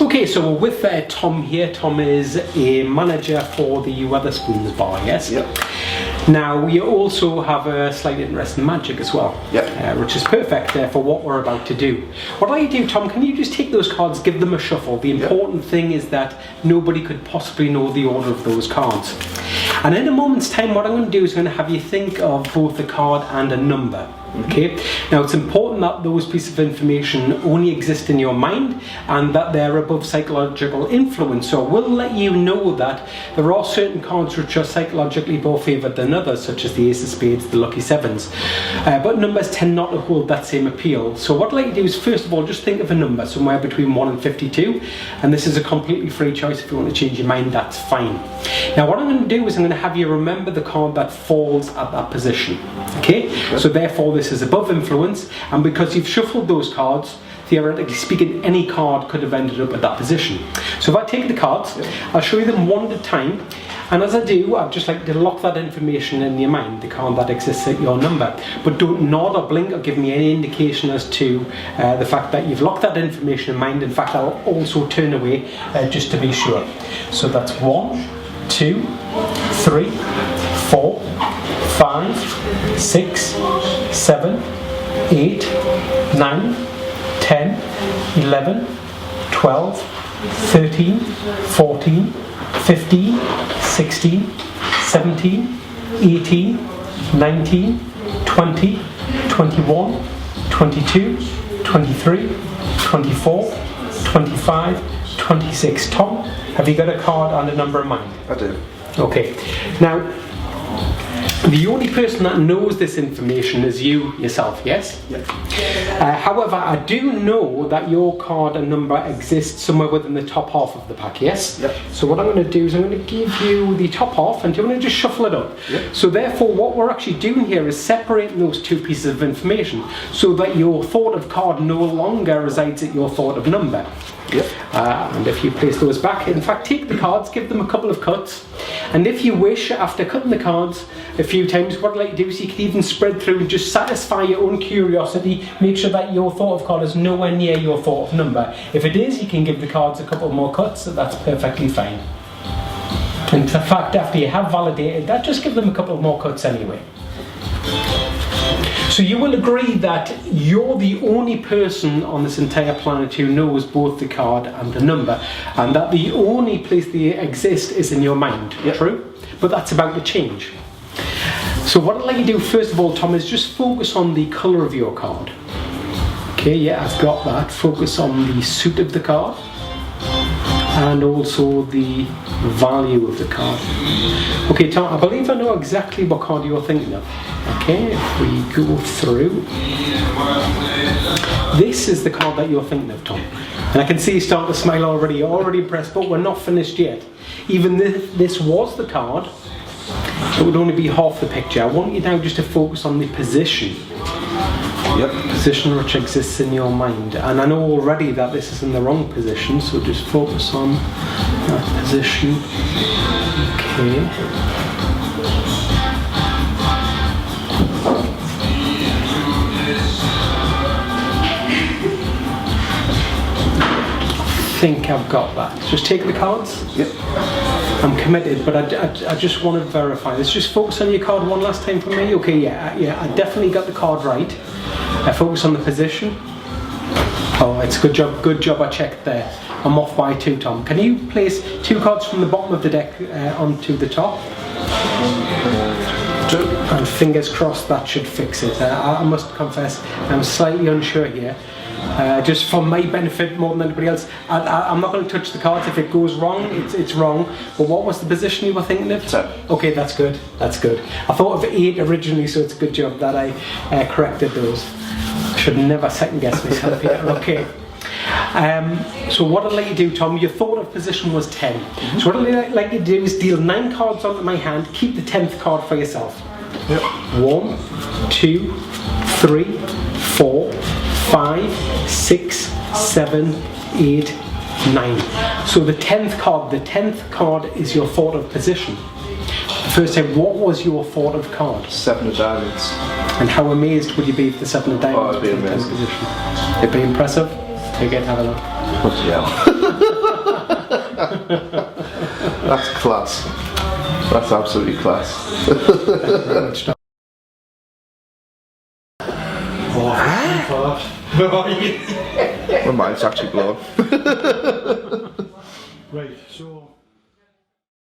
Okay, so we're with Tom here. Tom is a manager for the Wetherspoons bar, yes? Yep. Now, we also have a slight interest in magic as well, which is perfect for what we're about to do. What I do, Tom, can you just take those cards, give them a shuffle? The important thing is that nobody could possibly know the order of those cards. And in a moment's time, what I'm going to do is I'm going to have you think of both a card and a number. Okay. Now it's important that those pieces of information only exist in your mind and that they're above psychological influence. So we'll let you know that there are certain cards which are psychologically more favoured than others, such as the Ace of Spades, the Lucky Sevens. But numbers tend not to hold that same appeal. So what I'd like to do is first of all just think of a number somewhere between 1 and 52, and this is a completely free choice. If you want to change your mind, that's fine. Now what I'm going to do is I'm going to have you remember the card that falls at that position. Okay? So therefore this is above influence, and because you've shuffled those cards, theoretically speaking, any card could have ended up at that position. So if I take the cards, I'll show you them one at a time, and as I do, I'd just like to lock that information in your mind, the card that exists at your number. But don't nod or blink or give me any indication as to the fact that you've locked that information in mind. In fact, I'll also turn away just to be sure. So that's 1, 2, 3, 4, 5, 6, 7, 8, 9, 10, 11, 12, 13, 14, 15, 16, 17, 18, 19, 20, 21, 22, 23, 24, 25, 26. Tom, have you got a card and a number in mind? I do. Okay. Now, the only person that knows this information is you yourself, yes? Yes. However, I do know that your card and number exists somewhere within the top half of the pack, yes? Yep. So what I'm going to do is I'm going to give you the top half, and you're going to just shuffle it up. Yep. So therefore, what we're actually doing here is separating those two pieces of information so that your thought of card no longer resides at your thought of number. Yep. And if you place those back, in fact, take the cards, give them a couple of cuts, and if you wish, after cutting the cards a few times, what I'd like to do is you can even spread through and just satisfy your own curiosity, make sure that your thought of card is nowhere near your thought of number. If it is, you can give the cards a couple more cuts, so that's perfectly fine. In fact, after you have validated that, just give them a couple more cuts anyway. So you will agree that you're the only person on this entire planet who knows both the card and the number, and that the only place they exist is in your mind. Yep. True? But that's about to change. So what I'd like you to do first of all, Tom, is just focus on the colour of your card. Okay, yeah, I've got that. Focus on the suit of the card and also the value of the card. Okay, Tom, I believe I know exactly what card you're thinking of. Okay, if we go through, this is the card that you're thinking of, Tom. And I can see you starting to smile already. You're already impressed, but we're not finished yet. Even if this was the card, it would only be half the picture. I want you now just to focus on the position. Yep. Position which exists in your mind. And I know already that this is in the wrong position, so just focus on that position. Okay. I think I've got that. Just take the cards. Yep. I'm committed, but I just want to verify this. Just focus on your card one last time for me. Okay, yeah, I definitely got the card right. I focus on the position. Oh, it's good job I checked there. I'm off by 2, Tom. Can you place 2 cards from the bottom of the deck onto the top? 2. And fingers crossed that should fix it. I must confess, I'm slightly unsure here. Just for my benefit more than anybody else, I'm not going to touch the cards. If it goes wrong, it's wrong. But what was the position you were thinking of? 10. Okay, that's good. That's good. I thought of 8 originally, so it's a good job that I corrected those. I should never second guess myself here. Okay. So what I'd like you to do, Tom, your thought of position was 10. Mm-hmm. So what I'd like you to do is deal 9 cards onto my hand. Keep the 10th card for yourself. Yep. 1, 2, 3, 4, 5, 6, 7, 8, 9. So the 10th card is your thought of position. The first time, what was your thought of card? 7 of diamonds. And how amazed would you be if the 7 of diamonds was in the 10th amazing position? It'd be impressive. Take it, have a look. Yeah. That's class. That's absolutely class. My mind's actually blown. Right, so